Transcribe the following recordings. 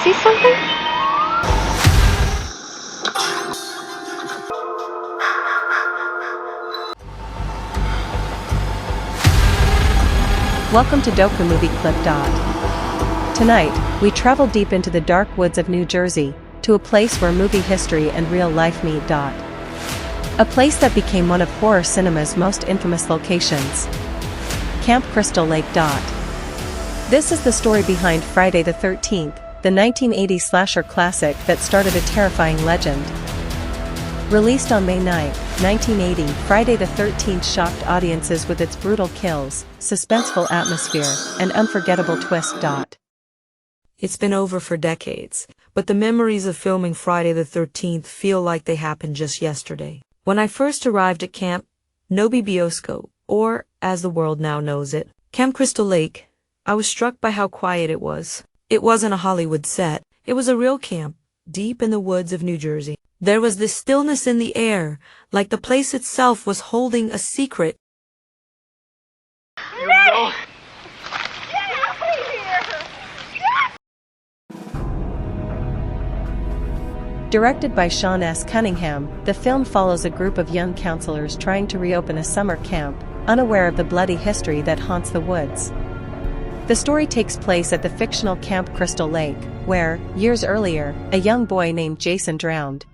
See something? Welcome to DocuMovie Clip. Tonight, we travel deep into the dark woods of New Jersey, to a place where movie history and real life meet. A place that became one of horror cinema's most infamous locations. Camp Crystal Lake. This is the story behind Friday the 13th, the 1980 slasher classic that started a terrifying legend. Released on May 9, 1980, Friday the 13th shocked audiences with its brutal kills, suspenseful atmosphere, and unforgettable twist. It's been over for decades, but the memories of filming Friday the 13th feel like they happened just yesterday. When I first arrived at Camp No-Be-Bosco, or, as the world now knows it, Camp Crystal Lake, I was struck by how quiet it was. It wasn't a Hollywood set, it was a real camp, deep in the woods of New Jersey. There was this stillness in the air, like the place itself was holding a secret. Nick! Get out of here! Directed by Sean S. Cunningham, the film follows a group of young counselors trying to reopen a summer camp, unaware of the bloody history that haunts the woods. The story takes place at the fictional Camp Crystal Lake, where, years earlier, a young boy named Jason drowned.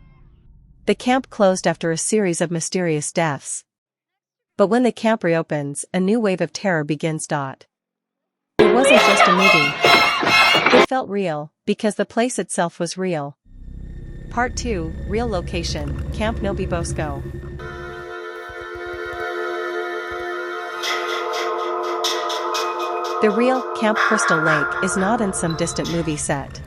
The camp closed after a series of mysterious deaths. But when the camp reopens, a new wave of terror begins. It wasn't just a movie. It felt real, because the place itself was real. Part 2, Real Location, Camp No-Be-Bosco. The real Camp Crystal Lake is not in some distant movie set.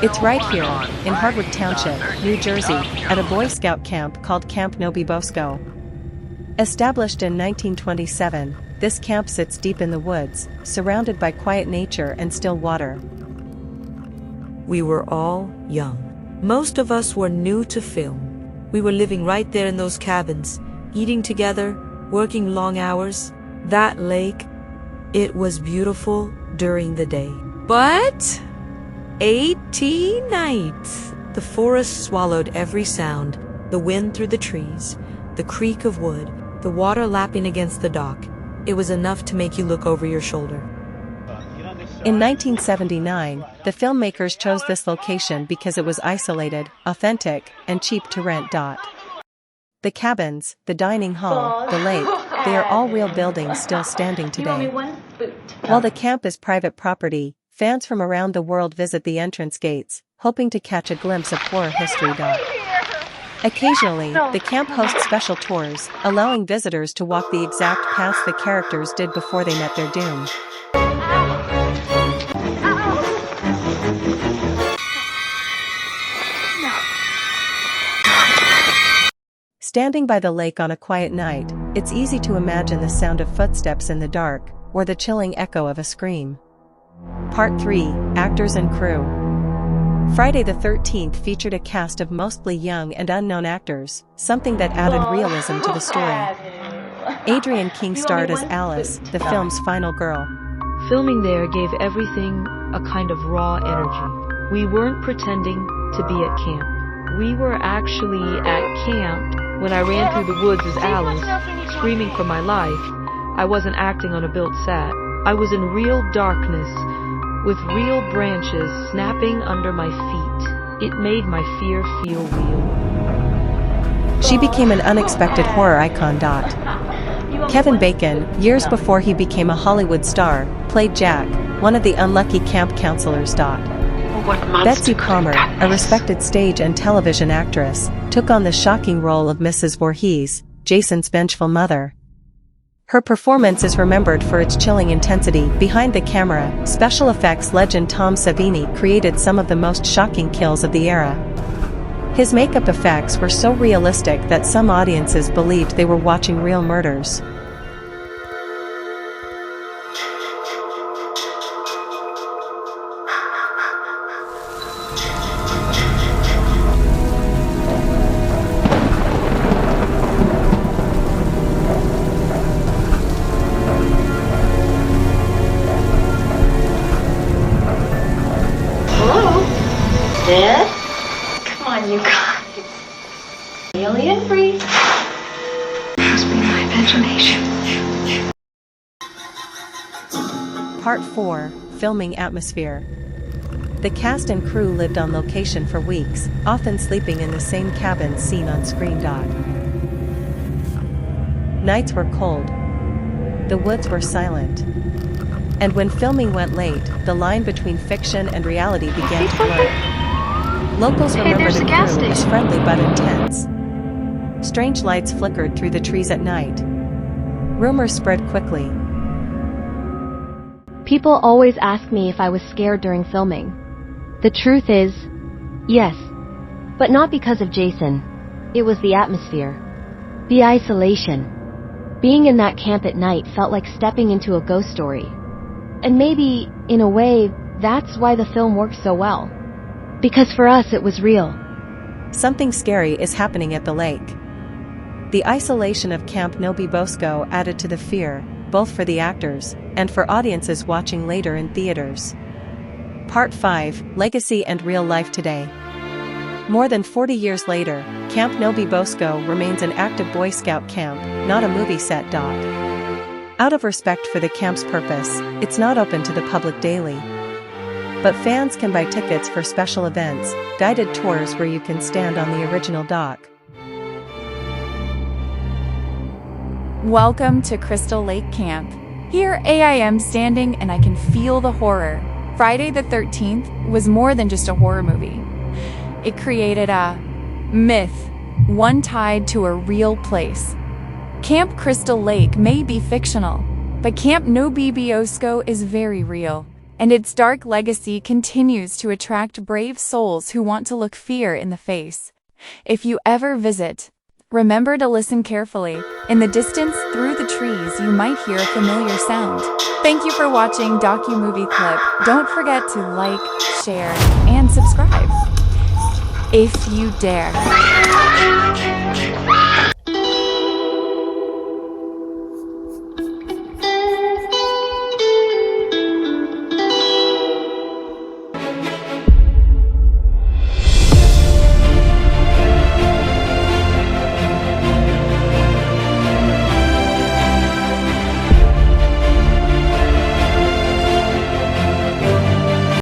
It's right here, in Hartwood Township, New Jersey, at a Boy Scout camp called Camp No-Be-Bosco. Established in 1927, this camp sits deep in the woods, surrounded by quiet nature and still water. We were all young. Most of us were new to film. We were living right there in those cabins, eating together, working long hours. That lake, it was beautiful during the day. But 18 nights. The forest swallowed every sound, the wind through the trees, the creak of wood, the water lapping against the dock. It was enough to make you look over your shoulder. In 1979, the filmmakers chose this location because it was isolated, authentic, and cheap to rent. The cabins, the dining hall, the lake, they are all real buildings still standing today. While the camp is private property, fans from around the world visit the entrance gates, hoping to catch a glimpse of horror history. Occasionally, the camp hosts special tours, allowing visitors to walk the exact paths the characters did before they met their doom. Standing by the lake on a quiet night, it's easy to imagine the sound of footsteps in the dark, or the chilling echo of a scream. Part 3, Actors and Crew. Friday the 13th featured a cast of mostly young and unknown actors, something that added realism to the story. Adrienne King starred as Alice, the film's final girl. Filming there gave everything a kind of raw energy. We weren't pretending to be at camp. We were actually at camp. When I ran through the woods as Alice, screaming for my life, I wasn't acting on a built set. I was in real darkness, with real branches snapping under my feet. It made my fear feel real. She became an unexpected horror icon. Kevin Bacon, years before he became a Hollywood star, played Jack, one of the unlucky camp counselors. Betsy Palmer, a respected stage and television actress, took on the shocking role of Mrs. Voorhees, Jason's vengeful mother. Her performance is remembered for its chilling intensity. Behind the camera, special effects legend Tom Savini created some of the most shocking kills of the era. His makeup effects were so realistic that some audiences believed they were watching real murders. Hello? this. Come on, you guys. Alien free. Must be my imagination. Part 4, Filming Atmosphere. The cast and crew lived on location for weeks, often sleeping in the same cabin seen on screen. Nights were cold. The woods were silent. And when filming went late, the line between fiction and reality began to blur. Locals remember the crew as friendly but intense. Strange lights flickered through the trees at night. Rumors spread quickly. People always ask me if I was scared during filming. The truth is, yes. But not because of Jason. It was the atmosphere. The isolation. Being in that camp at night felt like stepping into a ghost story. And maybe, in a way, that's why the film worked so well. Because for us it was real. Something scary is happening at the lake. The isolation of Camp No-Be-Bosco added to the fear, both for the actors and for audiences watching later in theaters. Part 5, Legacy and Real Life Today. More than 40 years later, Camp No-Be-Bosco remains an active Boy Scout camp, not a movie set. Out of respect for the camp's purpose, it's not open to the public daily. But fans can buy tickets for special events, guided tours where you can stand on the original dock. Welcome to Crystal Lake Camp. Here I am standing and I can feel the horror. Friday the 13th was more than just a horror movie. It created a myth, one tied to a real place. Camp Crystal Lake may be fictional, but Camp No-Be-Bosco is very real, and its dark legacy continues to attract brave souls who want to look fear in the face. If you ever visit, remember to listen carefully. In the distance, through the trees, you might hear a familiar sound. Thank you for watching DocuMovie Clip. Don't forget to like, share, and subscribe. If you dare.